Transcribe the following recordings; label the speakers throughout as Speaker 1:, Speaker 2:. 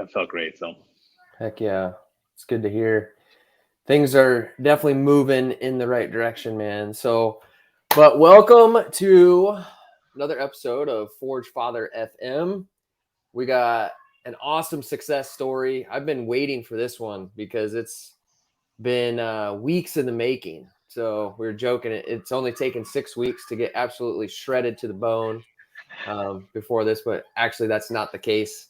Speaker 1: that felt great. So
Speaker 2: Heck yeah. It's good to hear. Things are definitely moving in the right direction, man. So, but welcome to another episode of Forge Father FM. We got an awesome success story. I've been waiting for this one because it's been weeks in the making. So we were joking. It's only taken 6 weeks to get absolutely shredded to the bone before this, but actually that's not the case.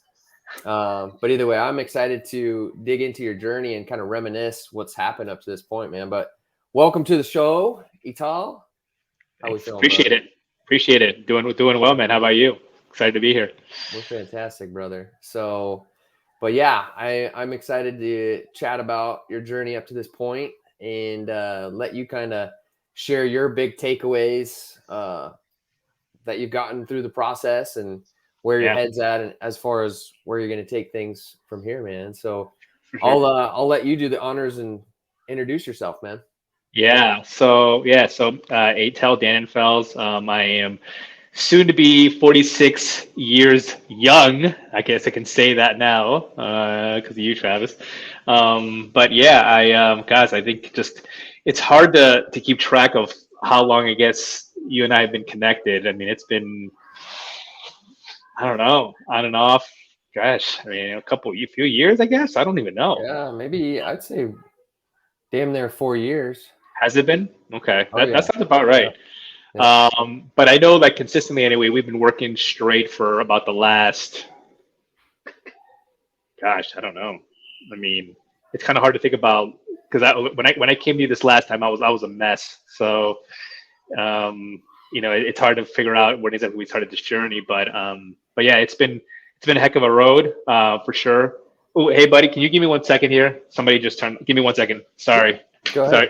Speaker 2: But either way, I'm excited to dig into your journey and kind of reminisce what's happened up to this point, man. But welcome to the show, Eitel. How we
Speaker 1: thanks.
Speaker 2: feeling, bro?
Speaker 1: Appreciate it. Doing well, man. How about you? Excited to be here.
Speaker 2: We're fantastic, brother. So, but yeah, I'm excited to chat about your journey up to this point and let you kind of share your big takeaways that you've gotten through the process and where your
Speaker 1: Yeah,
Speaker 2: head's at, and as far as where you're going to take things from here, man. So
Speaker 1: for sure.
Speaker 2: I'll let you do the honors and introduce yourself, man.
Speaker 1: So Eitel Dannenfels. I am soon to be 46 years young. I guess I can say that now because of you, Travis. But yeah, guys, I think just it's hard to keep track of how long I guess you and I have been connected. I mean, it's been, I don't know, on and off. Gosh, I mean, a few years, I guess. I don't even know.
Speaker 2: Yeah, maybe I'd say damn near 4 years.
Speaker 1: Has it been? Okay,
Speaker 2: Oh
Speaker 1: that
Speaker 2: yeah,
Speaker 1: sounds about
Speaker 2: yeah,
Speaker 1: right.
Speaker 2: yeah.
Speaker 1: But I know that consistently anyway, we've been working straight for about the last, gosh, I don't know. I mean, it's kind of hard to think about because when I came to you this last time, I was a mess. So it's hard to figure out when exactly we started this journey. But yeah, it's been a heck of a road for sure. Oh, hey buddy, can you give me 1 second here? Somebody just turned. Give me 1 second.
Speaker 2: Yeah,
Speaker 1: Sorry,
Speaker 2: go ahead.
Speaker 1: sorry.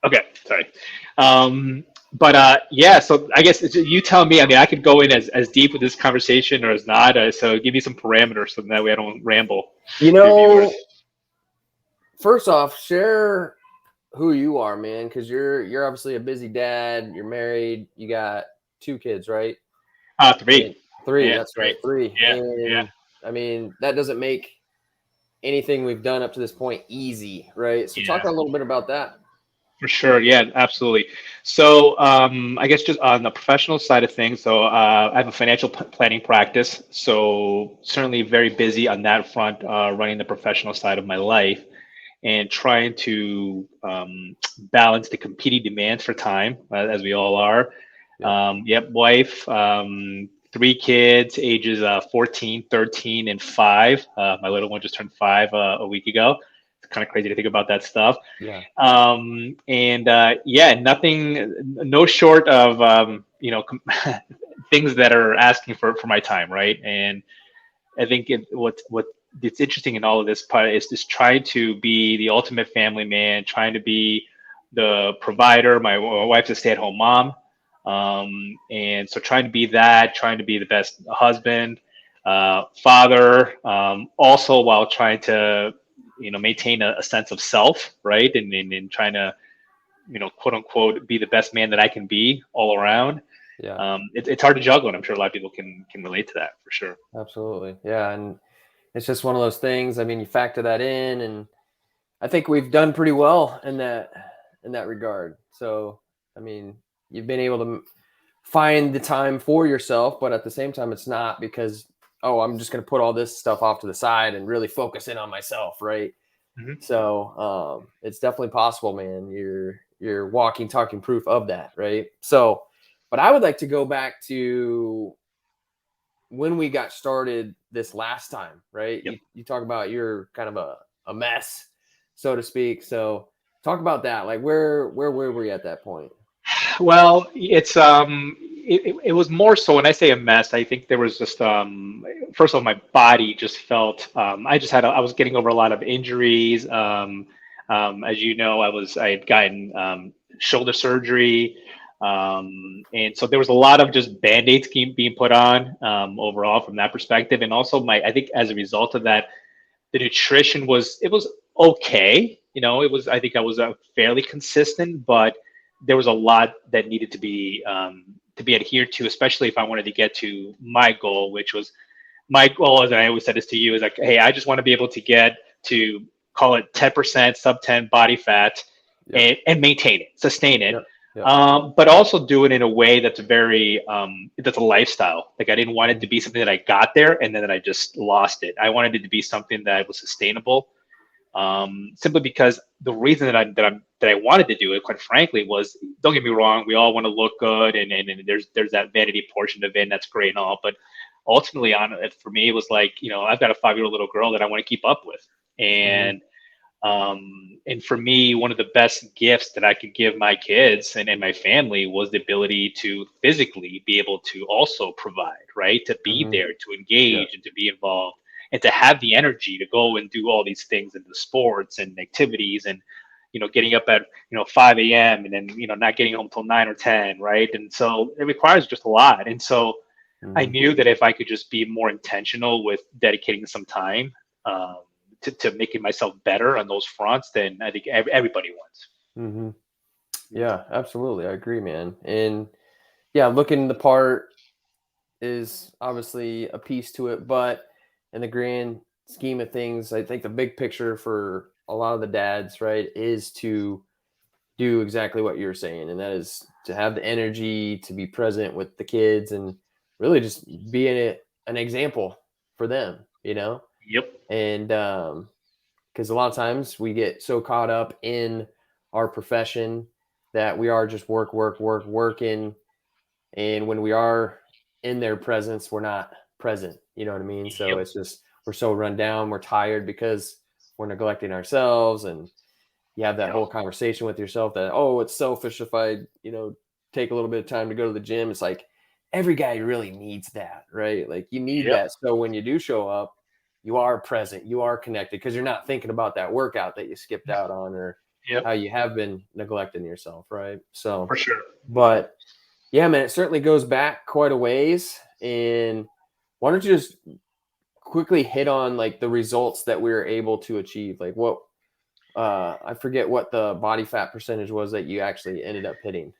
Speaker 1: Okay, sorry. But yeah, so I guess you tell me. I mean, I could go in as deep with this conversation or as not. So give me some parameters so that way I don't ramble
Speaker 2: You
Speaker 1: to viewers.
Speaker 2: know, first off, share who you are, man, because you're obviously a busy dad. You're married. You got 2 kids, right? And
Speaker 1: Three.
Speaker 2: three.
Speaker 1: Yeah,
Speaker 2: That's right,
Speaker 1: three.
Speaker 2: 3.
Speaker 1: Yeah, yeah,
Speaker 2: And I mean, that doesn't make anything we've done up to this point easy, right? So talk
Speaker 1: yeah.
Speaker 2: a little bit about that.
Speaker 1: For sure, yeah, absolutely. So, I guess just on the professional side of things, so I have a financial planning practice, so certainly very busy on that front, running the professional side of my life and trying to balance the competing demands for time, as we all are.
Speaker 2: Yeah.
Speaker 1: Yep, wife, 3 kids, ages 14, 13, and 5. My little one just turned 5 a week ago. It's kind of crazy to think about that stuff.
Speaker 2: Yeah.
Speaker 1: And yeah, nothing, no short of things that are asking for my time, right? And I think what it's interesting in all of this part is just trying to be the ultimate family man, trying to be the provider. My wife's a stay-at-home mom, and so trying to be that, trying to be the best husband, father, also while trying to maintain a sense of self, right? And trying to, quote unquote, be the best man that I can be all around.
Speaker 2: Yeah.
Speaker 1: It's hard to juggle, and I'm sure a lot of people can relate to that for sure.
Speaker 2: Absolutely. Yeah. And it's just one of those things. I mean, you factor that in, and I think we've done pretty well in that regard. So, I mean, you've been able to find the time for yourself, but at the same time, it's not because, oh, I'm just going to put all this stuff off to the side and really focus in on myself, right?
Speaker 1: Hmm.
Speaker 2: So it's definitely possible, man. You're walking, talking proof of that, right? So, but I would like to go back to when we got started this last time, right?
Speaker 1: Yep.
Speaker 2: You talk about you're kind of a mess, so to speak. So talk about that. Like where were we at that point?
Speaker 1: Well, it was more so when I say a mess, I think there was just first of all, my body just felt I was getting over a lot of injuries. As you know, I had gotten shoulder surgery. And so there was a lot of just band-aids being put on overall from that perspective. And also I think as a result of that, the nutrition was okay. I think I was fairly consistent, but there was a lot that needed to be adhered to, especially if I wanted to get to my goal, which was my goal, as I always said this to you, is like, hey, I just want to be able to get to, call it 10% sub 10 body fat,
Speaker 2: Yep.
Speaker 1: and maintain it, sustain it.
Speaker 2: Yep. Yep.
Speaker 1: But also do it in a way that's very, that's a lifestyle. Like I didn't want it to
Speaker 2: Mhm.
Speaker 1: be something that I got there and then that I just lost it. I wanted it to be something that was sustainable. Simply because the reason that I wanted to do it, quite frankly, was, don't get me wrong, we all want to look good, and there's that vanity portion of it, and that's great and all, but ultimately, on it for me, it was like, I've got a 5-year-old little girl that I want to keep up with,
Speaker 2: Mhm.
Speaker 1: and for me, one of the best gifts that I could give my kids and my family was the ability to physically be able to also provide, right? To be
Speaker 2: Mhm.
Speaker 1: there, to
Speaker 2: Yeah.
Speaker 1: engage, and to be involved, and to have the energy to go and do all these things in the sports and activities, and getting up at 5 a.m. and then not getting home till 9 or 10, right? And so it requires just a lot. And so I
Speaker 2: Mhm.
Speaker 1: knew that if I could just be more intentional with dedicating some time, um, to making myself better on those fronts, then I think everybody wins.
Speaker 2: Mhm. Yeah, absolutely. I agree, man. And yeah, looking the part is obviously a piece to it, but in the grand scheme of things, I think the big picture for a lot of the dads, right, is to do exactly what you're saying, and that is to have the energy to be present with the kids and really just be an example for them,
Speaker 1: Yep.
Speaker 2: and because a lot of times we get so caught up in our profession that we are just working, and when we are in their presence, we're not present. You know what I mean? So
Speaker 1: Yep.
Speaker 2: it's just we're so run down, we're tired because we're neglecting ourselves, and you have that
Speaker 1: Yep.
Speaker 2: whole conversation with yourself that, oh, it's selfish if I take a little bit of time to go to the gym. It's like every guy really needs that, right? Like you need
Speaker 1: Yep.
Speaker 2: that, so when you do show up, you are present, you are connected, because you're not thinking about that workout that you skipped out on, or
Speaker 1: Yep.
Speaker 2: how you have been neglecting yourself, right? So
Speaker 1: For sure. Hmm.
Speaker 2: but yeah, man, it certainly goes back quite a ways. And why don't you just quickly hit on like the results that we were able to achieve? Like what I forget what the body fat percentage was that you actually ended up hitting.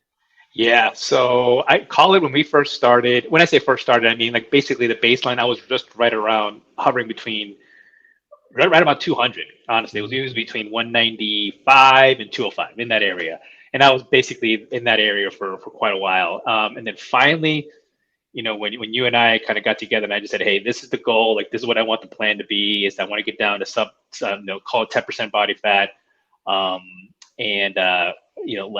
Speaker 1: Yeah. So I call it, when we first started. When I say first started, I mean like basically the baseline. I was just right around, hovering between right about 200. Honestly,
Speaker 2: Mhm.
Speaker 1: it was between 195 and 205, in that area, and I was basically in that area for quite a while. And then finally, when you and I kind of got together, and I just said, hey, this is the goal. Like, this is what I want the plan to be. Is I want to get down to call it 10% body fat, um, and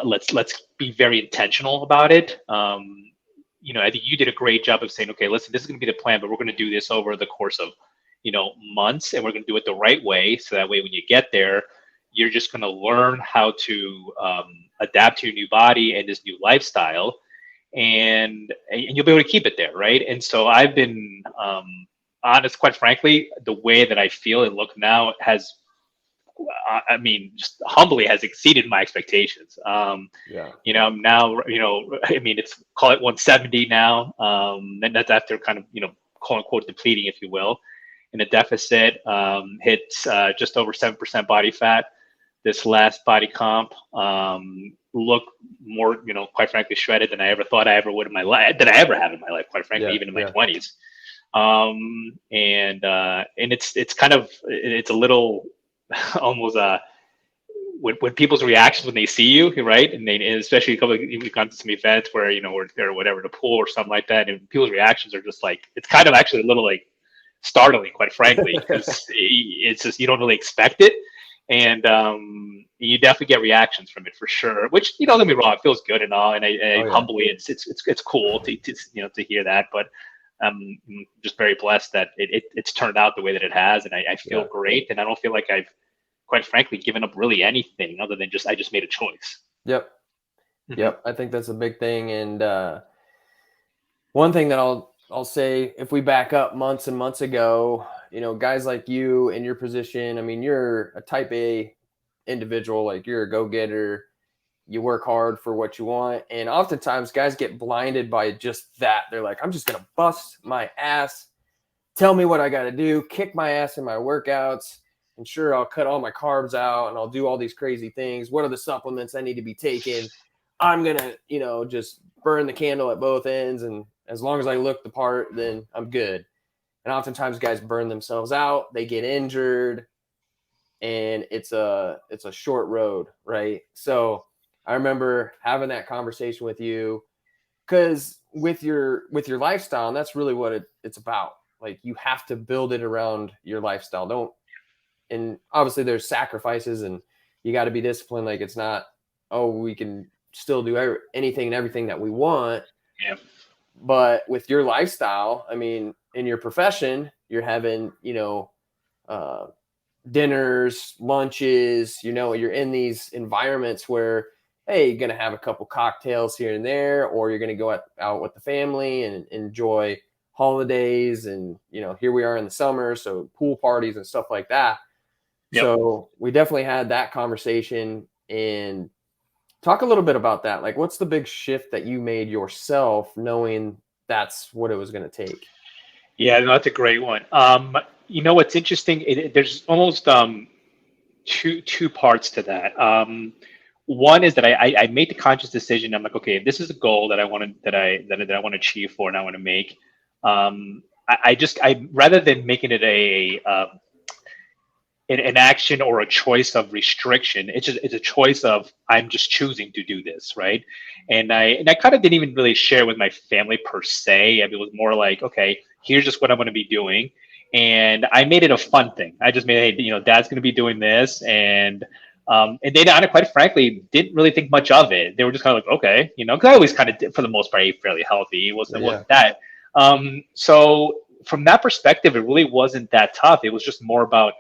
Speaker 1: let's be very intentional about it. I think you did a great job of saying, okay, listen, this is going to be the plan, but we're going to do this over the course of months, and we're going to do it the right way. So that way, when you get there, you're just going to learn how to adapt to your new body and this new lifestyle, and you'll be able to keep it there, right? And so I've been honest, quite frankly, the way that I feel and look now has, I mean, just humbly has exceeded my expectations.
Speaker 2: Yeah.
Speaker 1: Now, I mean, it's, call it 170 now, and that's after kind of, quote unquote, depleting, if you will, in a deficit. Hits just over 7% body fat this last body comp. Look more, quite frankly, shredded than I ever thought I ever would in my life, that I ever have in my life, quite frankly,
Speaker 2: Yeah.
Speaker 1: even in my
Speaker 2: Yeah.
Speaker 1: 20s. And it's kind of, it's a little almost when people's reactions when they see you, right? And especially a couple of, we've gone to some events where, or whatever, the pool or something like that, and people's reactions are just like, it's kind of actually a little like startling, quite frankly, because it's just, you don't really expect it. And you definitely get reactions from it for sure, which, don't get me wrong, it feels good and all. And I
Speaker 2: Oh yeah.
Speaker 1: humbly, it's cool to hear that. But I'm just very blessed that it's turned out the way that it has. And I feel
Speaker 2: Yeah.
Speaker 1: great. And I don't feel like I've, quite frankly, given up really anything other than I just made a choice.
Speaker 2: Yep.
Speaker 1: Hmm.
Speaker 2: Yep. I think that's a big thing. And one thing that I'll say, if we back up months and months ago, guys like you in your position, I mean, you're a type A individual, like you're a go-getter, you work hard for what you want. And oftentimes guys get blinded by just that. They're like, I'm just going to bust my ass, tell me what I got to do, kick my ass in my workouts. And sure, I'll cut all my carbs out and I'll do all these crazy things. What are the supplements I need to be taking? I'm going to, just burn the candle at both ends. And as long as I look the part, then I'm good. And oftentimes guys burn themselves out, they get injured, and it's a short road, right? So I remember having that conversation with you, because with your lifestyle, and that's really what it's about. Like, you have to build it around your lifestyle. And obviously there's sacrifices, and you got to be disciplined. Like, it's not, oh, we can still do anything and everything that we want.
Speaker 1: Yeah.
Speaker 2: But with your lifestyle, I mean, in your profession, you're having, dinners, lunches, you're in these environments where, hey, you're going to have a couple cocktails here and there, or you're going to go out with the family and enjoy holidays. And, here we are in the summer, so pool parties and stuff like that.
Speaker 1: Yep.
Speaker 2: So we definitely had that conversation. And talk a little bit about that. Like, what's the big shift that you made yourself, knowing that's what it was going to take?
Speaker 1: Yeah, no, that's a great one. What's interesting? There's almost two parts to that. One is that I made the conscious decision. I'm like, okay, if this is a goal that I want to that I want to achieve for, and I want to make. I rather than making it an action or a choice of restriction, it's a choice of, I'm just choosing to do this, right? And I kind of didn't even really share with my family per se. I mean, it was more like, okay, here's just what I'm going to be doing, and I made it a fun thing. I just made, hey, Dad's going to be doing this, and they, quite frankly, didn't really think much of it. They were just kind of like, okay, because I always kind of did, for the most part, ate fairly healthy. It wasn't that. So from that perspective, it really wasn't that tough. It was just more about,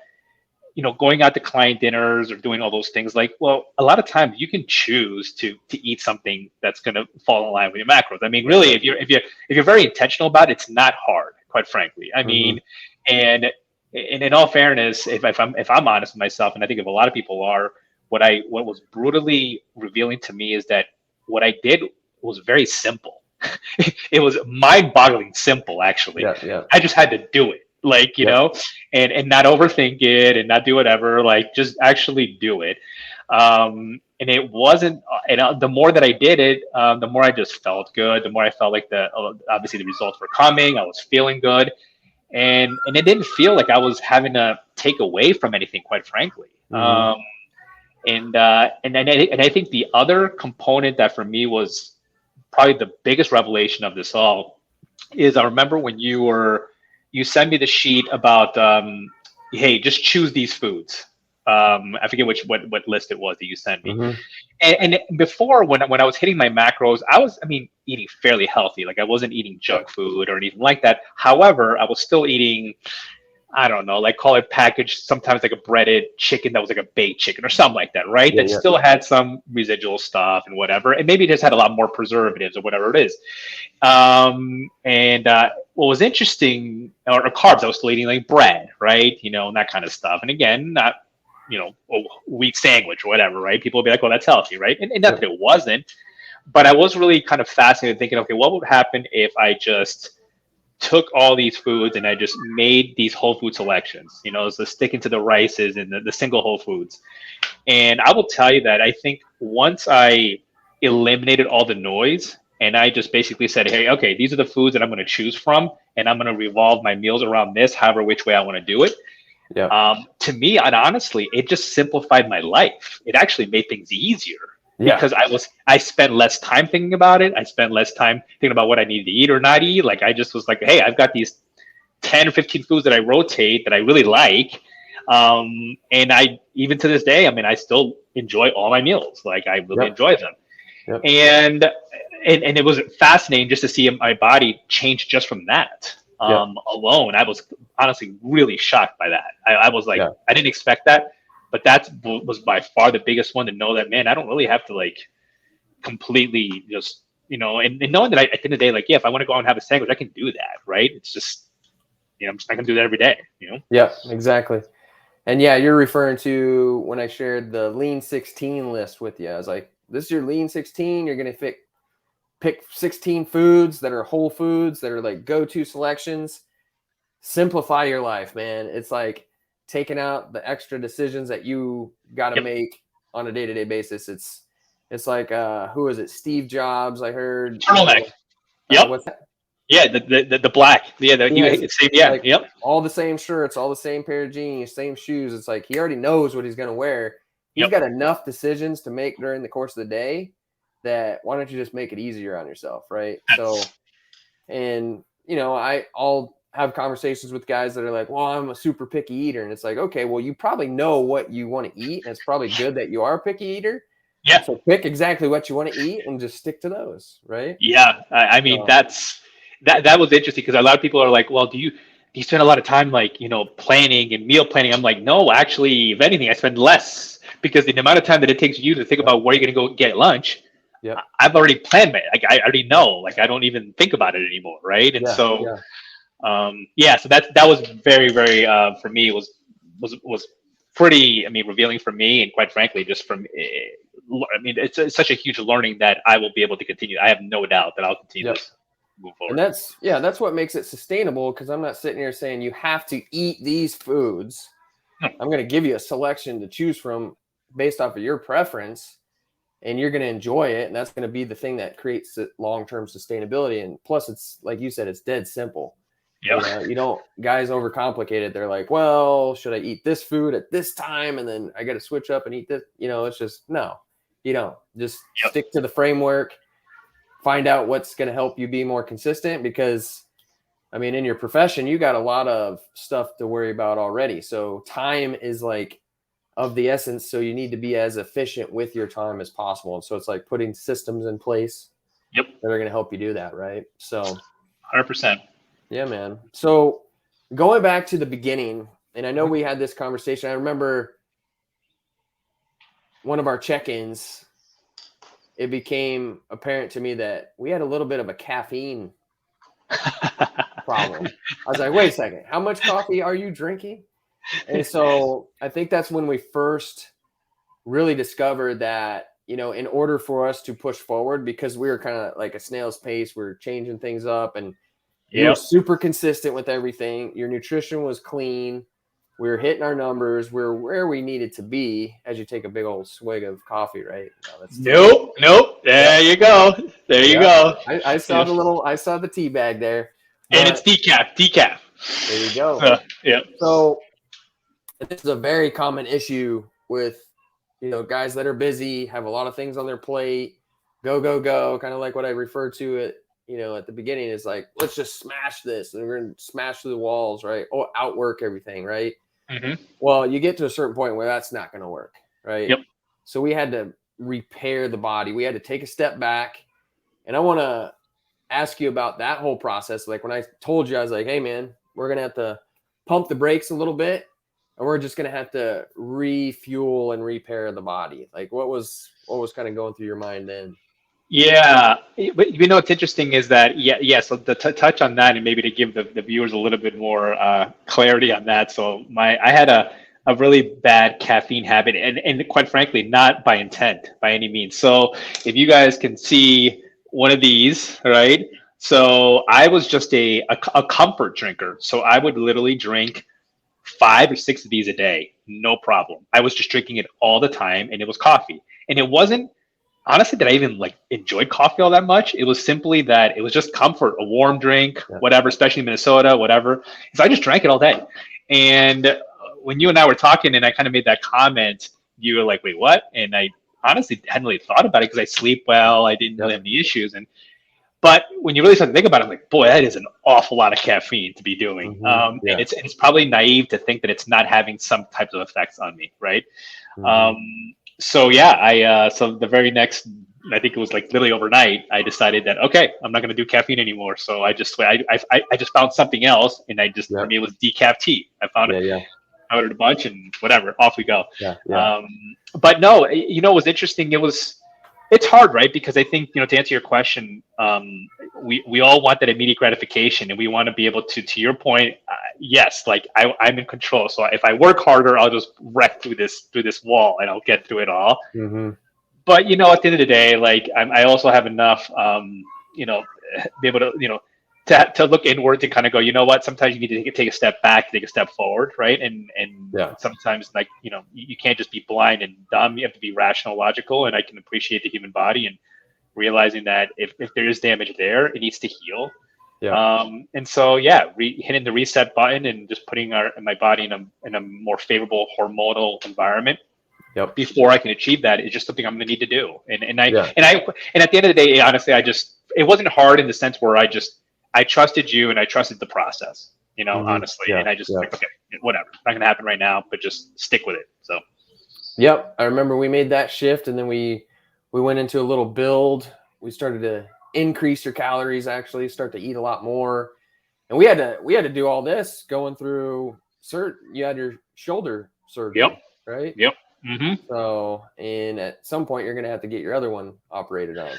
Speaker 1: going out to client dinners or doing all those things. Like, well, a lot of times you can choose to eat something that's going to fall in line with your macros. I mean, really, if you're very intentional about it, it's not hard, quite frankly. I mean, and in all fairness, if I'm honest with myself, and I think if a lot of people are, what was brutally revealing to me is that what I did was very simple. It was mind-boggling simple, actually.
Speaker 2: Yeah.
Speaker 1: I just had to do it. Like, and not overthink it and not do whatever, like, just actually do it. And it wasn't, and the more that I did it, the more I just felt good. The more I felt like obviously the results were coming. I was feeling good, and it didn't feel like I was having to take away from anything, quite frankly. And I think the other component that for me was probably the biggest revelation of this all is, I remember when you sent me the sheet about, hey, just choose these foods. I forget what list it was that you sent me. And before, when I was hitting my macros, I was eating fairly healthy. Like, I wasn't eating junk food or anything like that. However, I was still eating, I don't know, like, call it packaged, sometimes like a breaded chicken that was like a baked chicken or something like that, right? That still had some residual stuff and whatever, and maybe it just had a lot more preservatives or whatever it is. What was interesting, or carbs, I was still eating like bread, right? And that kind of stuff. And again, not, a wheat sandwich or whatever, right? People would be like, well, that's healthy, right? And not that it wasn't, but I was really kind of fascinated thinking, okay, what would happen if I just took all these foods and I just made these whole food selections, so sticking to the rices and the single whole foods. And I will tell you that I think once I eliminated all the noise and I just basically said, hey, okay, these are the foods that I'm going to choose from, and I'm going to revolve my meals around this, however which way I want to do it. To me, and honestly, it just simplified my life. It actually made things easier. Because I spent less time thinking about it. I spent less time thinking about what I needed to eat or not eat. Like, I just was like, hey, I've got these 10 or 15 foods that I rotate that I really like. And I, even to this day, I still enjoy all my meals. Like, I really enjoy them. And it was fascinating just to see my body change just from that alone. I was honestly really shocked by that. I was like, I didn't expect that. But that was by far the biggest one, to know that, man, I don't really have to like completely just, and knowing that at the end of the day, like, if I want to go out and have a sandwich, I can do that, right? It's just, I'm just not going to do that every day,
Speaker 2: Yeah, exactly. And you're referring to when I shared the Lean 16 list with you. I was like, this is your Lean 16. You're going to pick 16 foods that are whole foods, that are like go-to selections. Simplify your life, man. It's like taking out the extra decisions that you got to make on a day-to-day basis. It's like who is it? Steve Jobs. I heard.
Speaker 1: Turtleneck. Yep.
Speaker 2: What's that?
Speaker 1: Yeah, the black. Yeah,
Speaker 2: Like
Speaker 1: yep.
Speaker 2: all the same shirts, all the same pair of jeans, same shoes. It's like he already knows what he's going to wear. He's
Speaker 1: Yep.
Speaker 2: got enough decisions to make during the course of the day that why don't you just make it easier on yourself, right? So, and I'll have conversations with guys that are like, well, I'm a super picky eater. And it's like, okay, well, you probably know what you want to eat. And it's probably good that you are a picky eater.
Speaker 1: Yeah.
Speaker 2: So pick exactly what you want to eat and just stick to those, right?
Speaker 1: Yeah. I mean, that was interesting because a lot of people are like, well, do you spend a lot of time like, planning and meal planning? I'm like, no, actually, if anything, I spend less because the amount of time that it takes you to think about where you're going to go get lunch, I've already planned it. Like, I already know, like, I don't even think about it anymore. Right. And so that was very, very, for me, was pretty, revealing for me. And quite frankly, just from, it's such a huge learning that I will be able to continue. I have no doubt that I'll continue this. Move forward.
Speaker 2: And that's what makes it sustainable, because I'm not sitting here saying you have to eat these foods. I'm going to give you a selection to choose from based off of your preference, and you're going to enjoy it, and that's going to be the thing that creates long-term sustainability. And plus, it's like you said, it's dead simple. You don't guys overcomplicate it. They're like, well, should I eat this food at this time and then I got to switch up and eat this? It's just no, you don't. Just stick to the framework. Find out what's going to help you be more consistent, because in your profession, you got a lot of stuff to worry about already. So time is like of the essence. So you need to be as efficient with your time as possible. And so it's like putting systems in place that are going to help you do that. Right. So
Speaker 1: 100%.
Speaker 2: Yeah, man. So going back to the beginning, and I know we had this conversation. I remember one of our check-ins, it became apparent to me that we had a little bit of a caffeine problem. I was like, wait a second, how much coffee are you drinking? And so I think that's when we first really discovered that, in order for us to push forward, because we were kind of like a snail's pace, we were changing things up, and you were super consistent with everything. Your nutrition was clean. We were hitting our numbers. We were where we needed to be as you take a big old swig of coffee, right?
Speaker 1: No, nope. There you go. There you go.
Speaker 2: I saw I saw the tea bag there.
Speaker 1: And it's decaf.
Speaker 2: There you go. So this is a very common issue with, guys that are busy, have a lot of things on their plate, go, kind of like what I referred to it. At the beginning, is like, let's just smash this and we're going to smash through the walls, right? Or outwork everything, right?
Speaker 1: Mm-hmm.
Speaker 2: Well, you get to a certain point where that's not going to work, right? So we had to repair the body. We had to take a step back. And I want to ask you about that whole process. Like when I told you, I was like, hey, man, we're going to have to pump the brakes a little bit, and we're just going to have to refuel and repair the body. Like what was kind of going through your mind then?
Speaker 1: Yeah, but what's interesting is that so the touch on that, and maybe to give the viewers a little bit more clarity on that. So I had a really bad caffeine habit, and quite frankly, not by intent by any means. So if you guys can see one of these, right? So I was just a comfort drinker. So I would literally drink 5 or 6 of these a day, no problem. I was just drinking it all the time, and it was coffee, and it wasn't. Honestly, that I even enjoyed coffee all that much. It was simply that it was just comfort, a warm drink, whatever, especially in Minnesota, whatever. So I just drank it all day. And when you and I were talking and I kind of made that comment, you were like, wait, what? And I honestly hadn't really thought about it because I sleep well. I didn't really have any issues. But when you really start to think about it, I'm like, boy, that is an awful lot of caffeine to be doing. And it's probably naive to think that it's not having some types of effects on me, right? So so the very next, I think it was like literally overnight, I decided that okay, I'm not going to do caffeine anymore. So I just found something else, and for me it was decaf tea. I found it, I ordered a bunch, and whatever, off we go. But no, it was interesting. It's hard, right? Because I think to answer your question, we all want that immediate gratification, and we want to be able to your point. Yes, like I'm in control. So if I work harder, I'll just wreck through this wall, and I'll get through it all. But at the end of the day, like I also have enough, be able to to look inward, to kind of go, you know what, sometimes you need to take a step back, take a step forward, right? And
Speaker 2: Yeah.
Speaker 1: sometimes, like, you can't just be blind and dumb. You have to be rational, logical, and I can appreciate the human body and realizing that if there is damage there, it needs to heal.
Speaker 2: Yeah.
Speaker 1: And so, yeah, hitting the reset button and just putting my body in a more favorable hormonal environment
Speaker 2: Yep.
Speaker 1: before I can achieve that is just something I'm going to need to do. And
Speaker 2: Yeah.
Speaker 1: and at the end of the day, honestly, it wasn't hard in the sense where I trusted you and I trusted the process, honestly.
Speaker 2: Yeah.
Speaker 1: And I just
Speaker 2: Yeah.
Speaker 1: like, okay, whatever, not going to happen right now, but just stick with it. So.
Speaker 2: Yep. I remember we made that shift, and then we went into a little build. We started to increase your calories, actually start to eat a lot more. And we had to do all this going through you had your shoulder surgery,
Speaker 1: Yep.
Speaker 2: right?
Speaker 1: Yep. Mm-hmm.
Speaker 2: So, and at some point you're going to have to get your other one operated on,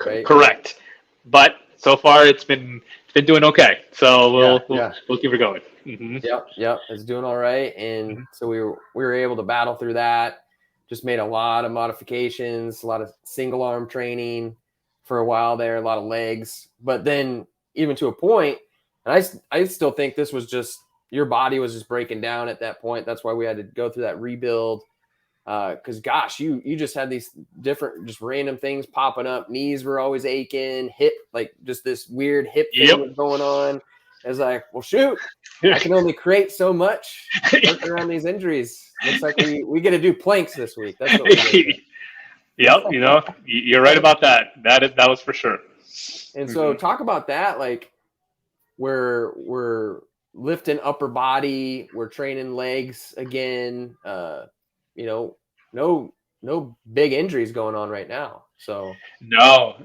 Speaker 2: right?
Speaker 1: Correct. But so far it's been doing okay. So we'll keep it going. Mm-hmm.
Speaker 2: Yep. It's doing all right. And so we were able to battle through that. Just made a lot of modifications, a lot of single arm training for a while there, a lot of legs. But then even to a point, and I still think this was just your body was just breaking down at that point. That's why we had to go through that rebuild. Because gosh, you just had these different, just random things popping up. Knees were always aching, hip, like just this weird hip thing was going on. I was like, well, shoot, I can only create so much working around these injuries. Looks like we get to do planks this week. That's what we do.
Speaker 1: Yep, you're right about that. That was for sure.
Speaker 2: And so talk about that. Like we're lifting upper body, we're training legs again. No big injuries going on right now. So
Speaker 1: no,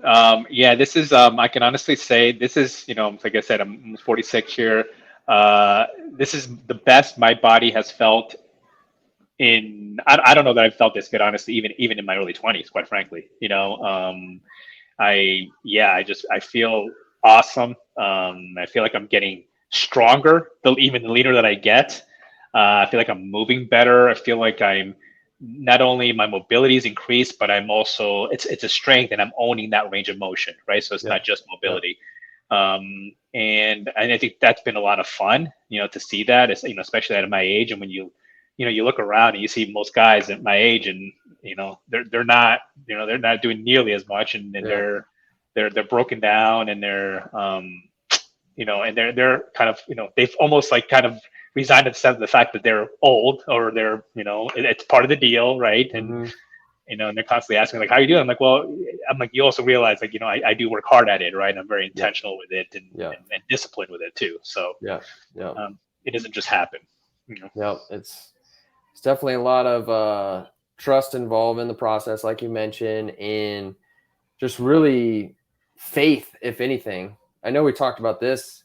Speaker 1: this is I can honestly say this is, like I said, I'm 46 here. This is the best my body has felt I don't know that I've felt this good, honestly, even in my early 20s, quite frankly. I feel awesome. I feel like I'm getting stronger, even the leaner that I get. I feel like I'm moving better. I feel like I'm not only my mobility is increased, but I'm also it's a strength, and I'm owning that range of motion, right? So it's not just mobility. And I think that's been a lot of fun, to see that, especially at my age. And when you look around and you see most guys at my age, and they're not doing nearly as much, and they're broken down, and they're and they're kind of they've almost like kind of resigned to the fact that they're old, or they're it's part of the deal, right? And and they're constantly asking, like, how are you doing? I'm like, you also realize, like, I do work hard at it, right? I'm very intentional with it, and disciplined with it too. So it doesn't just happen.
Speaker 2: It's definitely a lot of trust involved in the process, like you mentioned, and just really faith, if anything. I know we talked about this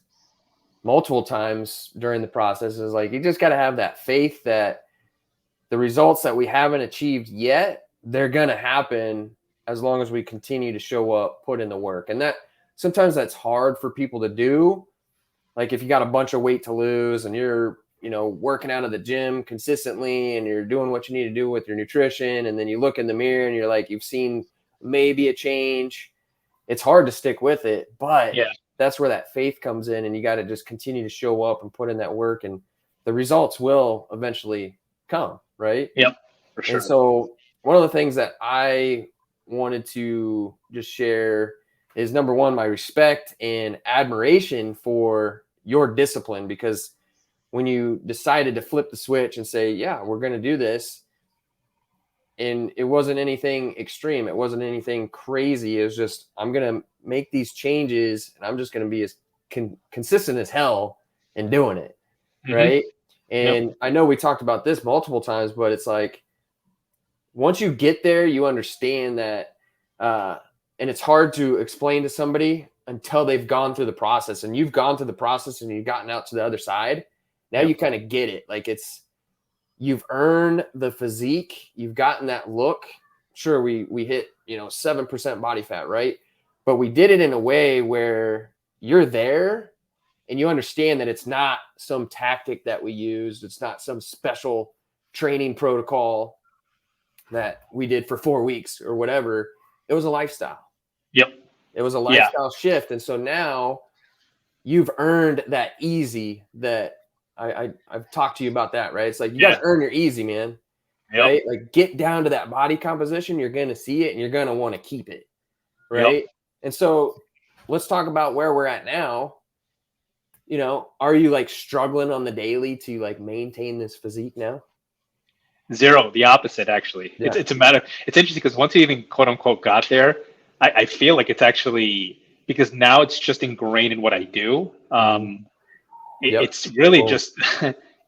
Speaker 2: multiple times during the process. Is like, you just got to have that faith that the results that we haven't achieved yet, they're going to happen as long as we continue to show up, put in the work. And that sometimes that's hard for people to do. Like if you got a bunch of weight to lose and you're working out of the gym consistently and you're doing what you need to do with your nutrition, and then you look in the mirror and you're like, you've seen maybe a change, it's hard to stick with it. But that's where that faith comes in, and you got to just continue to show up and put in that work, and the results will eventually come, right?
Speaker 1: Yep, for sure.
Speaker 2: And so one of the things that I wanted to just share is, number one, my respect and admiration for your discipline, because when you decided to flip the switch and say, yeah, we're going to do this, and it wasn't anything extreme, it wasn't anything crazy, it was just, I'm going to make these changes, and I'm just going to be as consistent as hell in doing it, right? And I know we talked about this multiple times, but it's like, once you get there, you understand that, and it's hard to explain to somebody until they've gone through the process, and you've gone through the process and you've gotten out to the other side. Now you kind of get it. Like you've earned the physique. You've gotten that look. Sure, we hit, 7% body fat, right? But we did it in a way where you're there and you understand that it's not some tactic that we used. It's not some special training protocol that we did for 4 weeks or whatever. It was a lifestyle.
Speaker 1: Yep.
Speaker 2: It was a lifestyle shift. And so now you've earned that easy that I've talked to you about that, right? It's like, you got
Speaker 1: Yeah.
Speaker 2: to earn your easy, man.
Speaker 1: Yep.
Speaker 2: Right? Like, get down to that body composition. You're going to see it and you're going to want to keep it.
Speaker 1: Yep.
Speaker 2: Right. And so let's talk about where we're at now. You know, are you like struggling on the daily to like maintain this physique now?
Speaker 1: Zero. The opposite, actually.
Speaker 2: Yeah.
Speaker 1: It's a matter. It's interesting because once you even quote unquote got there, I feel like it's actually because now it's just ingrained in what I do.
Speaker 2: Yep.
Speaker 1: It's really
Speaker 2: Boom.
Speaker 1: just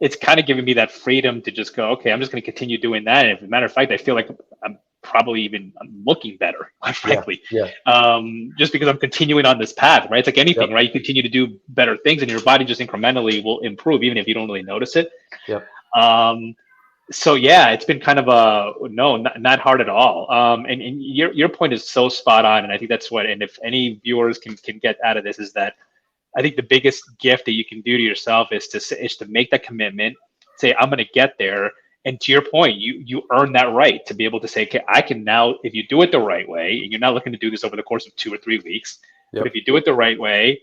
Speaker 1: it's kind of giving me that freedom to just go, okay, I'm just going to continue doing that. And as a matter of fact, I feel like I'm probably even looking better, quite
Speaker 2: Yeah.
Speaker 1: frankly,
Speaker 2: Yeah.
Speaker 1: just because I'm continuing on this path, right? It's like anything,
Speaker 2: Yep.
Speaker 1: right? You continue to do better things, and your body just incrementally will improve, even if you don't really notice it.
Speaker 2: Yep.
Speaker 1: So yeah, it's been kind of a no, not hard at all. And your point is so spot on, and I think that's what. And if any viewers can get out of this is that I think the biggest gift that you can do to yourself is to make that commitment, say I'm going to get there, and to your point, you earn that right to be able to say, okay, I can now, if you do it the right way, and you're not looking to do this over the course of 2 or 3 weeks, but
Speaker 2: Yep.
Speaker 1: if you do it the right way,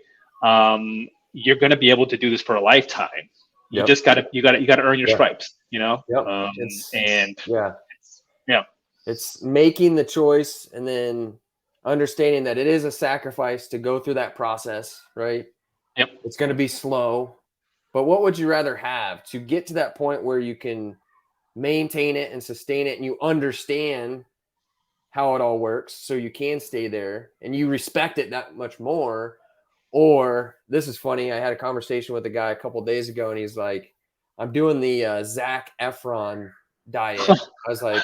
Speaker 1: you're going to be able to do this for a lifetime. You
Speaker 2: Yep.
Speaker 1: just you gotta earn your
Speaker 2: Yeah.
Speaker 1: stripes,
Speaker 2: Yep.
Speaker 1: and
Speaker 2: Yeah.
Speaker 1: yeah,
Speaker 2: It's making the choice and then understanding that it is a sacrifice to go through that process, right?
Speaker 1: yep,
Speaker 2: It's going to be slow, but what would you rather have to get to that point where you can maintain it and sustain it and you understand how it all works so you can stay there and you respect it that much more? Or this is funny, I had a conversation with a guy a couple days ago and he's like, I'm doing the Zac Efron diet. I was like,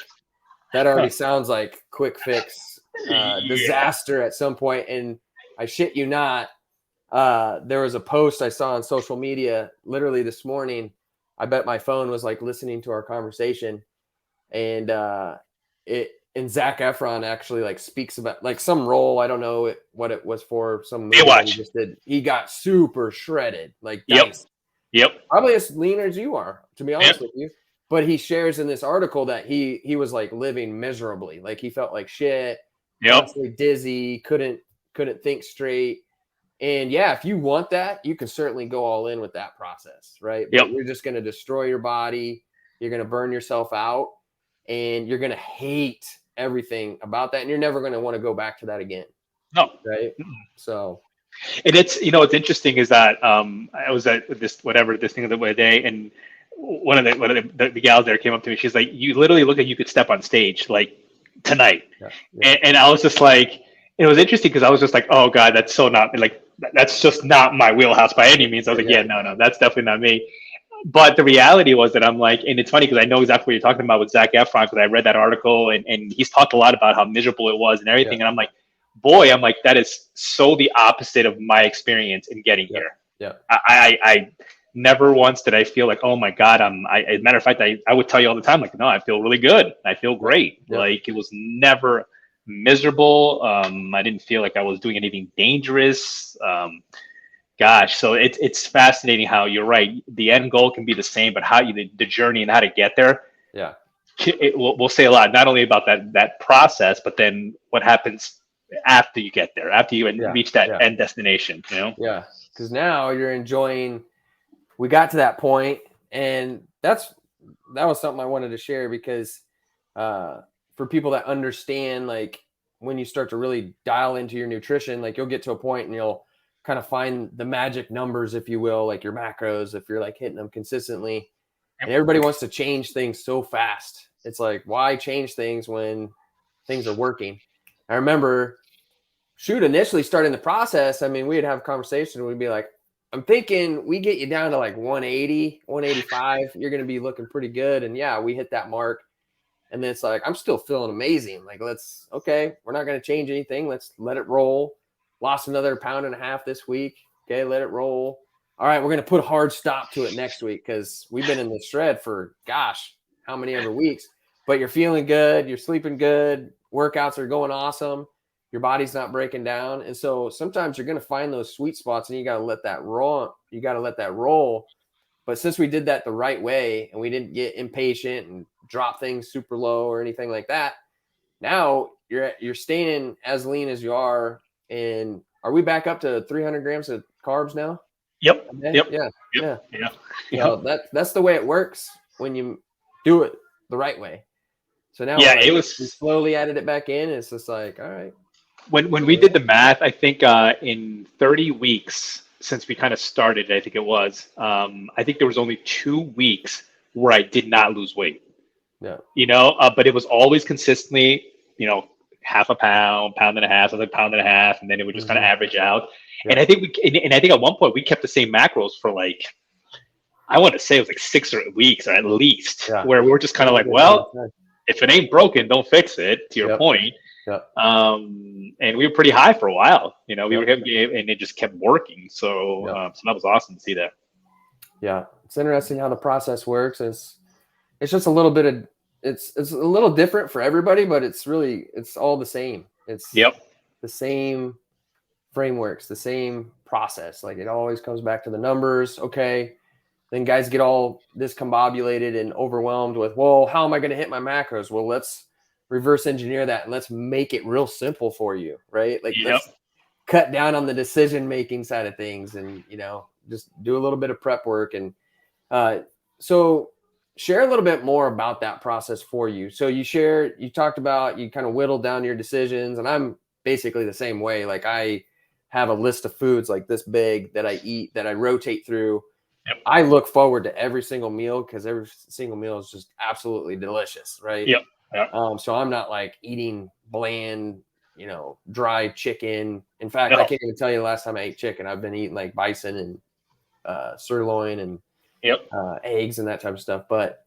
Speaker 2: that already sounds like quick fix
Speaker 1: yeah,
Speaker 2: disaster at some point. And I shit you not, there was a post I saw on social media literally this morning. I bet my phone was like listening to our conversation, and Zac Efron actually like speaks about like some role. I don't know what it was for, some movie that he
Speaker 1: Baywatch,
Speaker 2: just did. He got super shredded, like
Speaker 1: yep,
Speaker 2: diced,
Speaker 1: yep,
Speaker 2: probably as lean as you are, to be
Speaker 1: yep,
Speaker 2: honest with you. But he shares in this article that he was like living miserably, like he felt like shit,
Speaker 1: yep,
Speaker 2: constantly dizzy, couldn't think straight. And yeah, if you want that, you can certainly go all in with that process, right?
Speaker 1: yep.
Speaker 2: But you're just going to destroy your body, you're going to burn yourself out, and you're going to hate everything about that, and you're never going to want to go back to that again,
Speaker 1: No.
Speaker 2: right? So
Speaker 1: And it's what's interesting is that I was at this thing the other day, and one of the gals there came up to me. She's like, "You literally look like you could step on stage like tonight,"
Speaker 2: yeah, yeah,
Speaker 1: and I was just like, it was interesting because I was just like, "Oh God, that's so not like that's just not my wheelhouse by any means." I was like,
Speaker 2: yeah,
Speaker 1: "Yeah, no, that's definitely not me." But the reality was that I'm like, and it's funny because I know exactly what you're talking about with Zac Efron because I read that article and he's talked a lot about how miserable it was and
Speaker 2: yeah,
Speaker 1: everything. And I'm like, boy, I'm like, that is so the opposite of my experience in getting
Speaker 2: yeah,
Speaker 1: here.
Speaker 2: yeah,
Speaker 1: I never once did I feel like, oh my God, as a matter of fact, I would tell you all the time, like, no, I feel really good. I feel
Speaker 2: yeah,
Speaker 1: great.
Speaker 2: yeah,
Speaker 1: Like it was never miserable. I didn't feel like I was doing anything dangerous. Gosh, so it's fascinating how you're right. The end goal can be the same, but how the journey and how to get there,
Speaker 2: yeah,
Speaker 1: we'll say a lot not only about that process, but then what happens after you get there, after you
Speaker 2: yeah,
Speaker 1: reach that
Speaker 2: yeah,
Speaker 1: end destination.
Speaker 2: yeah. Because now you're enjoying. We got to that point, and that was something I wanted to share because for people that understand, like when you start to really dial into your nutrition, like you'll get to a point and you'll kind of find the magic numbers, if you will, like your macros, if you're like hitting them consistently. And everybody wants to change things so fast. It's like, why change things when things are working? I remember, initially starting the process, I mean, we'd have a conversation and we'd be like, I'm thinking we get you down to like 180, 185. You're going to be looking pretty good. And yeah, we hit that mark. And then it's like, I'm still feeling amazing. Like, we're not going to change anything. Let's let it roll. Lost another 1.5 pounds this week. Okay, let it roll. All right, we're going to put a hard stop to it next week because we've been in the shred for, gosh, how many ever weeks. But you're feeling good. You're sleeping good. Workouts are going awesome. Your body's not breaking down. And so sometimes you're going to find those sweet spots and you got to let that roll. You got to let that roll. But since we did that the right way and we didn't get impatient and drop things super low or anything like that, now you're staying as lean as you are. And are we back up to 300 grams of carbs now?
Speaker 1: Yep.
Speaker 2: Okay.
Speaker 1: Yep.
Speaker 2: Yeah.
Speaker 1: Yep.
Speaker 2: Yeah.
Speaker 1: Yeah.
Speaker 2: Well,
Speaker 1: Yep.
Speaker 2: that's the way it works when you do it the right way. So now
Speaker 1: Yeah.
Speaker 2: it's like
Speaker 1: It
Speaker 2: we
Speaker 1: was
Speaker 2: slowly added it back in. And it's just like, all right.
Speaker 1: when we
Speaker 2: Here we
Speaker 1: did the
Speaker 2: go.
Speaker 1: math. I think in 30 weeks since we kind of started, I think it was. I think there was only 2 weeks where I did not lose weight.
Speaker 2: Yeah.
Speaker 1: But it was always consistently, half a pound, pound and a half, something like pound and a half, and then it would just kind of
Speaker 2: Mm-hmm.
Speaker 1: average out. And I
Speaker 2: Yep.
Speaker 1: think and I think at one point we kept the same macros for like, I want to say it was like 6 or 8 weeks or at least,
Speaker 2: Yeah.
Speaker 1: where we were just kind
Speaker 2: It
Speaker 1: of
Speaker 2: was a
Speaker 1: like,
Speaker 2: good amount of
Speaker 1: well,
Speaker 2: time.
Speaker 1: if it ain't broken, don't fix it. To your
Speaker 2: Yep.
Speaker 1: point.
Speaker 2: Yep.
Speaker 1: And we were pretty high for a while. We were,
Speaker 2: Yep.
Speaker 1: and it just kept working. So,
Speaker 2: Yep.
Speaker 1: so that was awesome to see that.
Speaker 2: Yeah. It's interesting how the process works. It's just a little bit of it's a little different for everybody, but it's all the same. It's
Speaker 1: Yep.
Speaker 2: the same frameworks, the same process. Like it always comes back to the numbers. Okay. Then guys get all discombobulated and overwhelmed with, well, how am I going to hit my macros? Well, let's reverse engineer that and let's make it real simple for you, right? Like
Speaker 1: Yep.
Speaker 2: let's cut down on the decision making side of things and just do a little bit of prep work. And so share a little bit more about that process for you. So you talked about, you kind of whittled down your decisions, and I'm basically the same way. Like I have a list of foods like this big that I eat, that I rotate through.
Speaker 1: Yep.
Speaker 2: I look forward to every single meal because every single meal is just absolutely delicious, right?
Speaker 1: Yep. Yep.
Speaker 2: So I'm not like eating bland, dry chicken. In fact, I
Speaker 1: No.
Speaker 2: can't even tell you the last time I ate chicken. I've been eating like bison and sirloin and
Speaker 1: Yep.
Speaker 2: eggs and that type of stuff. But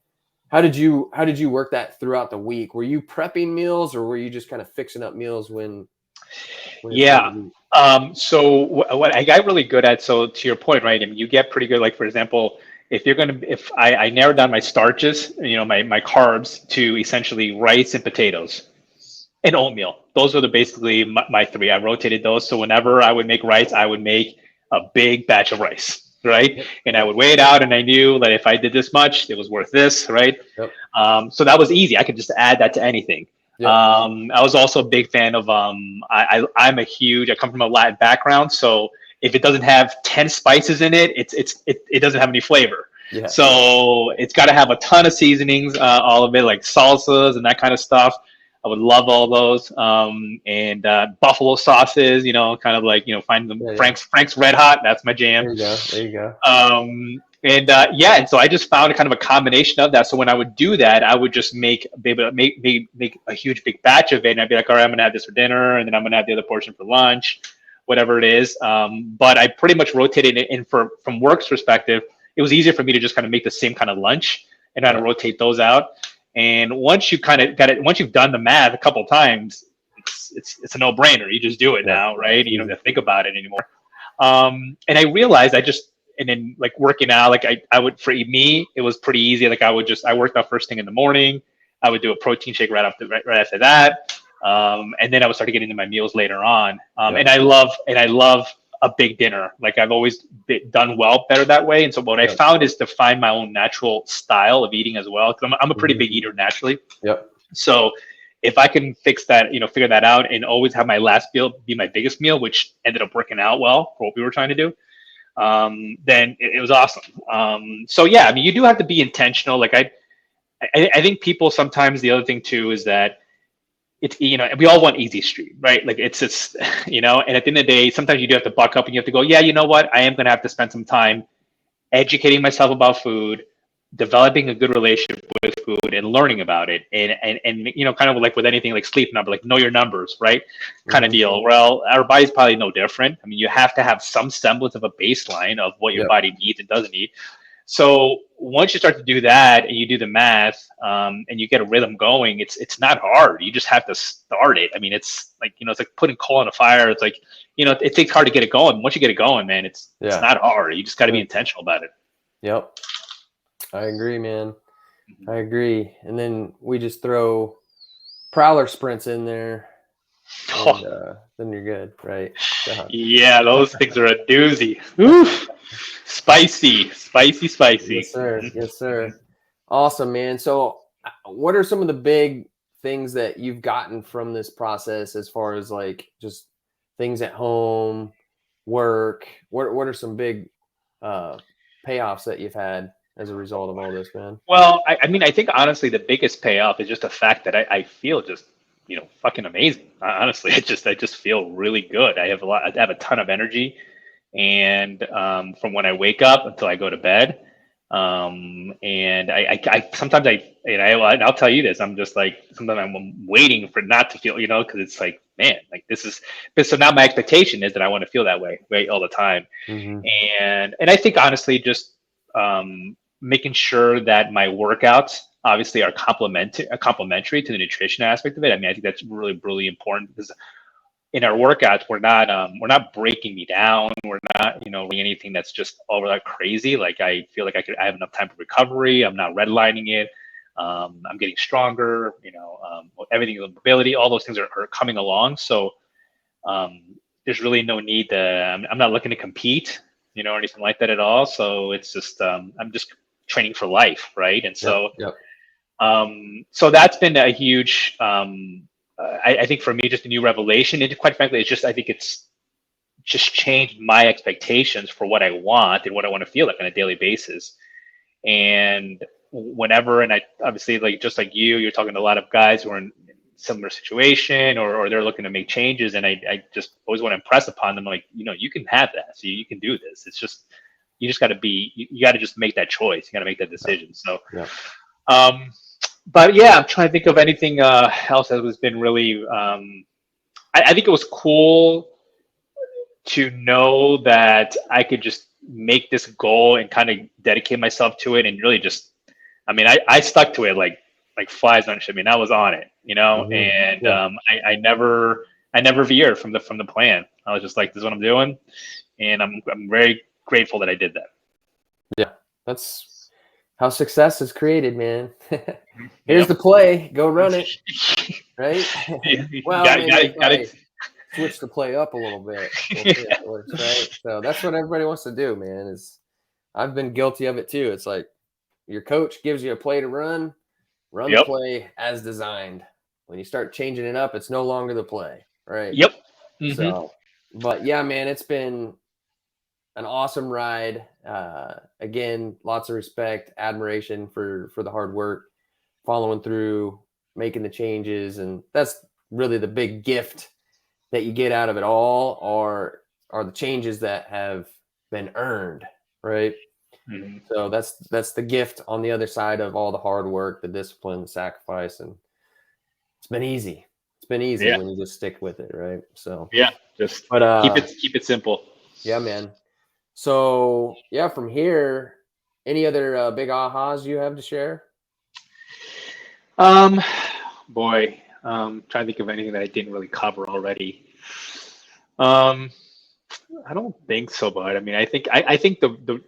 Speaker 2: how did you work that throughout the week? Were you prepping meals, or were you just kind of fixing up meals when it's time
Speaker 1: Yeah.
Speaker 2: to eat?
Speaker 1: So what I got really good at, so to your point, right? I mean, you get pretty good. Like for example, if I narrowed down my starches, my carbs to essentially rice and potatoes and oatmeal. Those are basically my three. I rotated those. So whenever I would make rice, I would make a big batch of rice, right?
Speaker 2: Yep.
Speaker 1: And I
Speaker 2: Yep.
Speaker 1: would weigh it out, and I knew that if I did this much, it was worth this, right?
Speaker 2: Yep.
Speaker 1: So that was easy. I could just add that to anything.
Speaker 2: Yep.
Speaker 1: I was also a big fan of I come from a Latin background, so if it doesn't have 10 spices in it, it doesn't have any flavor.
Speaker 2: Yeah.
Speaker 1: So it's got to have a ton of seasonings, all of it, like salsas and that kind of stuff. I would love all those, and buffalo sauces. Kind of like find them.
Speaker 2: Yeah, yeah.
Speaker 1: Frank's Red Hot. That's my jam.
Speaker 2: There you go. There you go.
Speaker 1: And so I just found a kind of a combination of that. So when I would do that, I would just make a huge big batch of it, and I'd be like, all right, I'm gonna have this for dinner, and then I'm gonna have the other portion for lunch, whatever it is. But I pretty much rotated it in from work's perspective. It was easier for me to just kind of make the same kind of lunch and kind of rotate those out. And once you kind of got it, once you've done the math a couple of times, it's a no-brainer. You just do it now, right? You don't have to think about it anymore. And I realized and then like working out, like I would, for me, it was pretty easy. Like I worked out first thing in the morning. I would do a protein shake right after that. And then I would start getting into my meals later on. And I love a big dinner. Like I've always done better that way. And so what I found is to find my own natural style of eating as well. Cause I'm a pretty big eater naturally.
Speaker 2: Yep.
Speaker 1: So if I can figure that out and always have my last meal be my biggest meal, which ended up working out well for what we were trying to do, then it was awesome. So yeah, I mean, you do have to be intentional. Like I think people sometimes, the other thing too is that it's, we all want easy street, right? Like it's and at the end of the day, sometimes you do have to buck up and you have to go, yeah, you know what? I am going to have to spend some time educating myself about food, developing a good relationship with food, and learning about it. And kind of like with anything like sleep number, like know your numbers, right? Kind of deal. Well, our body's probably no different. I mean, you have to have some semblance of a baseline of what your body needs and doesn't need. So once you start to do that and you do the math, and you get a rhythm going, it's not hard. You just have to start it. I mean, it's like, it's like putting coal on a fire. It's like, it takes hard to get it going. Once you get it going, man, it's not hard. You just got to be intentional about it.
Speaker 2: Yep. I agree, man. I agree. And then we just throw prowler sprints in there, and then you're good, right?
Speaker 1: Yeah, those things are a doozy. Oof. Spicy.
Speaker 2: Yes, sir. Yes, sir. Awesome, man. So what are some of the big things that you've gotten from this process as far as like just things at home, work. What are some big payoffs that you've had as a result of all this, man?
Speaker 1: Well, I mean, I think honestly, the biggest payoff is just the fact that I feel just, fucking amazing. Honestly, I just feel really good. I have a ton of energy, and from when I wake up until I go to bed, and I sometimes and I'll tell you this, I'm just like sometimes I'm waiting for not to feel, because it's like, man, like this is, but so now my expectation is that I want to feel that way, right, all the time.
Speaker 2: Mm-hmm.
Speaker 1: And I think honestly, just making sure that my workouts obviously are complementary to the nutrition aspect of it. I mean, I think that's really really important, because in our workouts we're not breaking me down. We're not doing anything that's just over that crazy. Like I feel like I have enough time for recovery. I'm not redlining it. I'm getting stronger. Everything, the mobility, all those things are coming along. So there's really no need to. I'm not looking to compete, or anything like that at all. So it's just I'm just training for life, right? And so
Speaker 2: Yep.
Speaker 1: so that's been a huge. I think for me, just a new revelation. And quite frankly, it's just I think it's just changed my expectations for what I want and what I want to feel like on a daily basis. And whenever, and I obviously, like just like you're talking to a lot of guys who are in similar situation, or they're looking to make changes, and I just always want to impress upon them, like, you can have that, so you can do this. It's just you just got to be, you got to just make that choice. You got to make that decision. So,
Speaker 2: Yeah.
Speaker 1: But yeah, I'm trying to think of anything else that has been really. I think it was cool to know that I could just make this goal and kind of dedicate myself to it, and really just, I mean, I stuck to it like flies on shit. I mean, I was on it,
Speaker 2: Mm-hmm.
Speaker 1: and
Speaker 2: Yeah.
Speaker 1: I never veered from the plan. I was just like, this is what I'm doing, and I'm very grateful that I did that.
Speaker 2: Yeah. That's how success is created, man. Here's
Speaker 1: Yep.
Speaker 2: the play. Go run it. Right? Well,
Speaker 1: got
Speaker 2: maybe
Speaker 1: got it.
Speaker 2: switch the play up a little bit. We'll see if
Speaker 1: Yeah.
Speaker 2: it works, right? So that's what everybody wants to do, man. Is I've been guilty of it too. It's like your coach gives you a play to run the
Speaker 1: Yep.
Speaker 2: play as designed. When you start changing it up, it's no longer the play, right?
Speaker 1: Yep. Mm-hmm.
Speaker 2: So, but yeah, man, it's been an awesome ride. Again, lots of respect, admiration for the hard work, following through, making the changes, and that's really the big gift that you get out of it all. Are the changes that have been earned, right?
Speaker 1: Mm-hmm.
Speaker 2: So that's the gift on the other side of all the hard work, the discipline, the sacrifice, and it's been easy. It's been easy
Speaker 1: Yeah.
Speaker 2: when you just stick with it, right? So,
Speaker 1: Yeah. Just
Speaker 2: but
Speaker 1: keep it simple.
Speaker 2: yeah, man. So yeah, from here, any other big ahas you have to share?
Speaker 1: Um, Boy, trying to think of anything that I didn't really cover already. Um, I don't think so, but I mean, I think the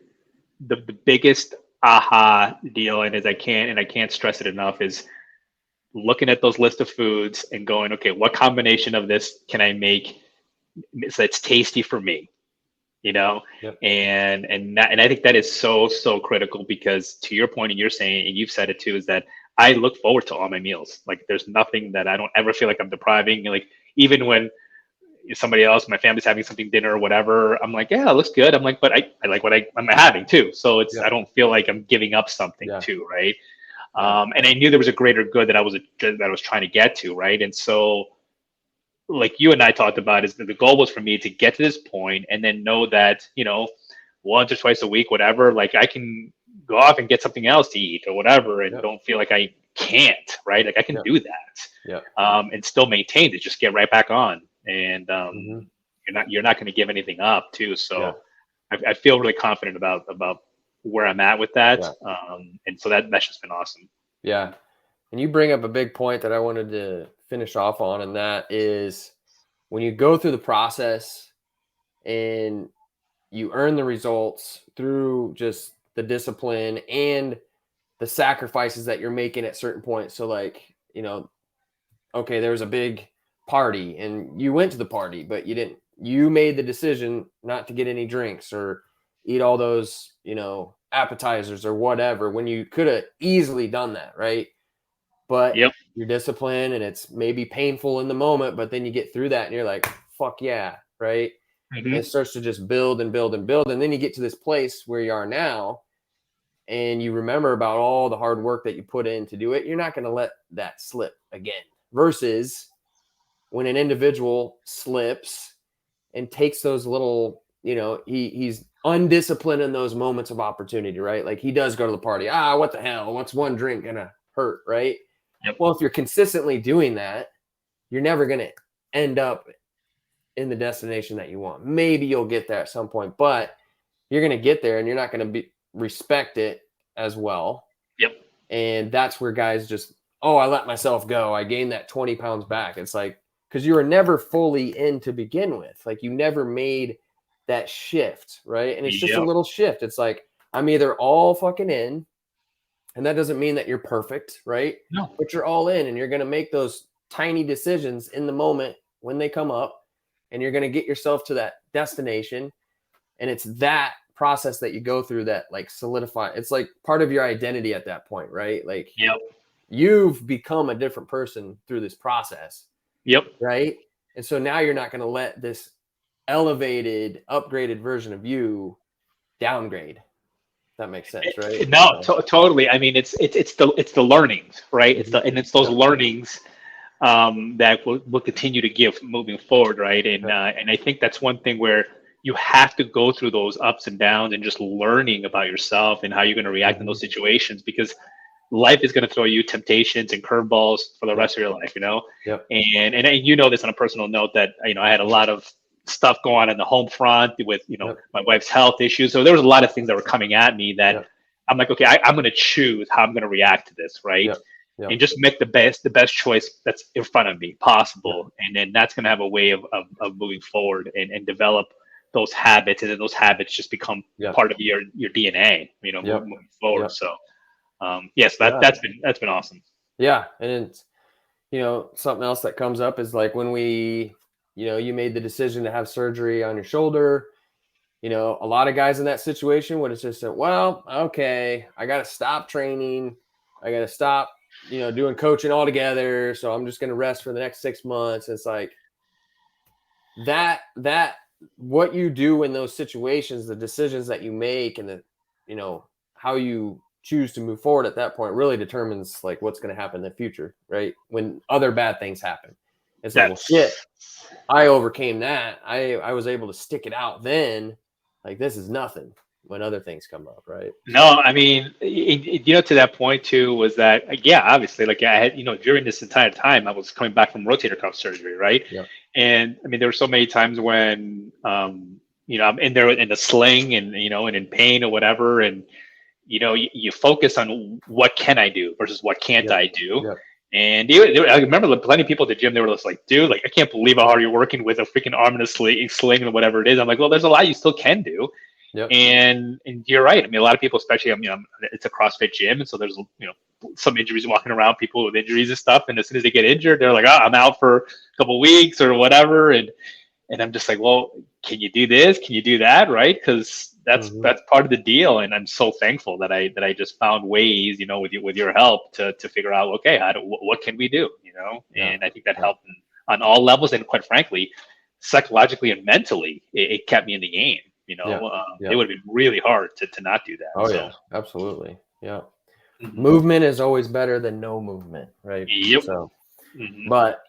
Speaker 1: biggest aha deal, and I can't stress it enough, is looking at those list of foods and going, okay, what combination of this can I make so it's tasty for me? You know,
Speaker 2: Yep.
Speaker 1: and I think that is so critical, because to your point, and you're saying, and you've said it too, is that I look forward to all my meals. Like there's nothing that I don't ever feel like I'm depriving. Like even when somebody else, my family's having something, dinner or whatever, I'm like, yeah, it looks good. I'm like, but I like what I'm having too. So it's,
Speaker 2: Yep.
Speaker 1: I don't feel like I'm giving up something
Speaker 2: Yeah.
Speaker 1: too, right?
Speaker 2: Yeah.
Speaker 1: And I knew there was a greater good that I was trying to get to, right? And so, like you and I talked about, is that the goal was for me to get to this point and then know that, once or twice a week, whatever, like I can go off and get something else to eat or whatever, and
Speaker 2: Yep.
Speaker 1: don't feel like I can't, right? Like I can
Speaker 2: Yep.
Speaker 1: do that,
Speaker 2: Yep.
Speaker 1: and still maintain to just get right back on. And
Speaker 2: Mm-hmm.
Speaker 1: you're not going to give anything up too.
Speaker 2: Yeah.
Speaker 1: So I feel really confident about where I'm at with that.
Speaker 2: Yeah.
Speaker 1: And so that's just been awesome.
Speaker 2: Yeah. And you bring up a big point that I wanted to finish off on, and that is when you go through the process and you earn the results through just the discipline and the sacrifices that you're making at certain points. So like, okay, there was a big party and you went to the party, but you made the decision not to get any drinks or eat all those, appetizers or whatever, when you could have easily done that, right? But
Speaker 1: Yep.
Speaker 2: you're disciplined and it's maybe painful in the moment, but then you get through that and you're like, fuck yeah, right? And it starts to just build and build and build. And then you get to this place where you are now, and you remember about all the hard work that you put in to do it. You're not going to let that slip again. Versus when an individual slips and takes those little, he's undisciplined in those moments of opportunity, right? Like he does go to the party. What the hell? What's one drink gonna hurt, right?
Speaker 1: Yep.
Speaker 2: Well, if you're consistently doing that, you're never going to end up in the destination that you want. Maybe you'll get there at some point, but you're going to get there and you're not going to respect it as well.
Speaker 1: Yep.
Speaker 2: And that's where guys just, I let myself go. I gained that 20 pounds back. It's like, because you were never fully in to begin with. Like you never made that shift, right? And it's just a little shift. It's like, I'm either all fucking in, and that doesn't mean that you're perfect, right?
Speaker 1: No.
Speaker 2: But you're all in, and you're going to make those tiny decisions in the moment when they come up, and you're going to get yourself to that destination. And it's that process that you go through that like solidify. It's like part of your identity at that point, right? Like you've become a different person through this process.
Speaker 1: Yep.
Speaker 2: Right. And so now you're not going to let this elevated, upgraded version of you downgrade. That makes sense, right?
Speaker 1: No, totally. I mean, it's the learnings, right? It's those learnings that will continue to give moving forward, right? And I think that's one thing where you have to go through those ups and downs and just learning about yourself and how you're going to react in those situations, because life is going to throw you temptations and curveballs for the rest of your life,
Speaker 2: Yep.
Speaker 1: And you know this on a personal note that I had a lot of stuff going on in the home front with my wife's health issues. So there was a lot of things that were coming at me that I'm like, okay, I'm going to choose how I'm going to react to this, right? And just make the best choice that's in front of me possible, and then that's going to have a way of moving forward and develop those habits, and then those habits just become part of your DNA, moving forward. So yes, that's been awesome.
Speaker 2: Yeah, and it's something else that comes up is like when you made the decision to have surgery on your shoulder. A lot of guys in that situation would have just said, well, okay, I got to stop training. I got to stop, doing coaching altogether. So I'm just going to rest for the next 6 months. It's like that what you do in those situations, the decisions that you make, and the, how you choose to move forward at that point really determines like what's going to happen in the future, right? When other bad things happen. It's like, well, shit, I overcame that. I was able to stick it out then. Like, this is nothing when other things come up, right?
Speaker 1: No, I mean, to that point too, was that, obviously, like I had, during this entire time, I was coming back from rotator cuff surgery, right?
Speaker 2: Yep.
Speaker 1: And I mean, there were so many times when, I'm in there in the sling and, and in pain or whatever. And, you focus on what can I do versus what can't I do.
Speaker 2: Yep.
Speaker 1: And I remember plenty of people at the gym, they were just like, dude, like, I can't believe how hard you're working with a freaking arm in a sling or whatever it is. I'm like, well, there's a lot you still can do.
Speaker 2: Yep.
Speaker 1: And you're right. I mean, a lot of people, especially, it's a CrossFit gym. And so there's, some injuries walking around, people with injuries and stuff. And as soon as they get injured, they're like, I'm out for a couple of weeks or whatever. And I'm just like, well, can you do this? Can you do that? Right. Because that's part of the deal. And I'm so thankful that I just found ways, with your help to figure out, okay, what can we do? And I think that helped on all levels. And quite frankly, psychologically and mentally, it kept me in the game. It would have been really hard to not do that.
Speaker 2: Yeah, absolutely. Yeah. Movement is always better than no movement, right?
Speaker 1: Yep.
Speaker 2: So, but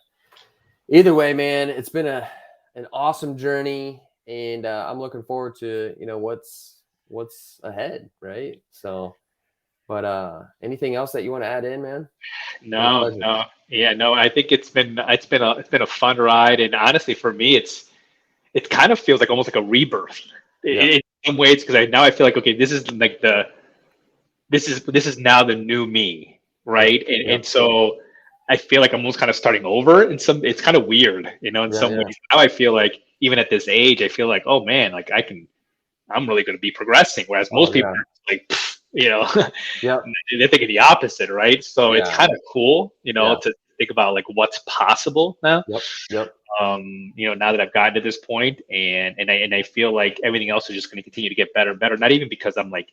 Speaker 2: either way, man, it's been an awesome journey, and I'm looking forward to what's ahead, right? So, but anything else that you want to add in, man?
Speaker 1: No. I think it's been a fun ride, and honestly, for me, it kind of feels like almost like a rebirth. In some ways, because now I feel like, okay, this is like this is now the new me, right? And so I feel like I'm almost kind of starting over. And it's kind of weird, in some ways. Now I feel like even at this age, I feel like, oh man, like I'm really going to be progressing. Whereas most people are like, they're thinking the opposite, right? So it's kind of cool, to think about like what's possible now.
Speaker 2: Yep.
Speaker 1: Now that I've gotten to this point, and I feel like everything else is just going to continue to get better and better. Not even because I'm like,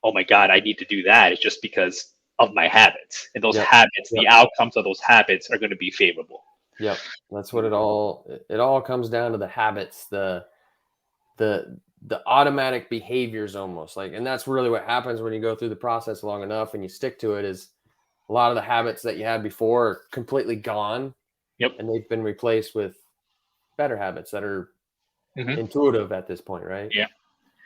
Speaker 1: oh my God, I need to do that. It's just because of my habits, and those habits, the outcomes of those habits are going to be favorable.
Speaker 2: Yep. That's what it all comes down to, the habits, the the automatic behaviors almost like, and that's really what happens when you go through the process long enough and you stick to it, is a lot of the habits that you had before are completely gone.
Speaker 1: Yep.
Speaker 2: And they've been replaced with better habits that are intuitive at this point, right?
Speaker 1: Yeah.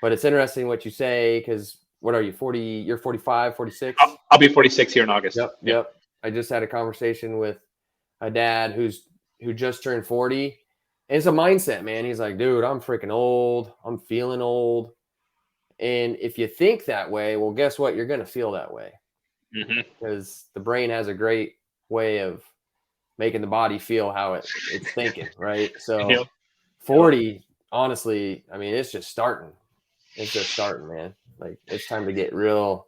Speaker 2: But it's interesting what you say, because what are you, 40? You're 45, 46?
Speaker 1: I'll be 46 here in August.
Speaker 2: Yep. I just had a conversation with a dad who just turned 40. And it's a mindset, man. He's like, dude, I'm freaking old. I'm feeling old. And if you think that way, well, guess what? You're going to feel that way. Because the brain has a great way of making the body feel how it's thinking, right? So 40, honestly, I mean, it's just starting. It's just starting, man. Like, it's time to get real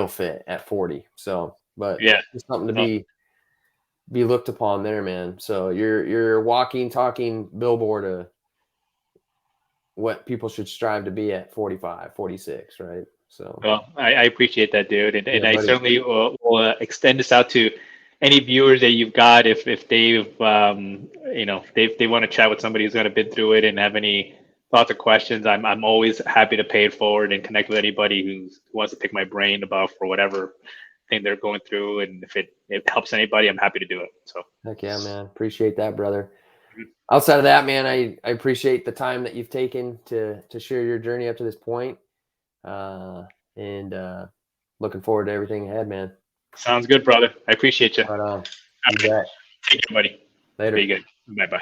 Speaker 2: fit at 40. So, but
Speaker 1: yeah,
Speaker 2: it's something to be looked upon there, man. So you're walking, talking billboard of what people should strive to be at 45, 46, right? So,
Speaker 1: well, I appreciate that, dude, and
Speaker 2: yeah,
Speaker 1: I
Speaker 2: buddy.
Speaker 1: certainly will extend this out to any viewers that you've got. If they've they want to chat with somebody who's kind of been through it and have any thoughts or questions, I'm always happy to pay it forward and connect with anybody who wants to pick my brain about for whatever thing they're going through, and if it helps anybody, I'm happy to do it. So
Speaker 2: heck yeah, man. Appreciate that, brother. Outside of that, man, I appreciate the time that you've taken to share your journey up to this point. And looking forward to everything ahead, man.
Speaker 1: Sounds good, brother. I appreciate you.
Speaker 2: Right on.
Speaker 1: Okay. Take care, buddy.
Speaker 2: Later.
Speaker 1: Be good. Bye-bye.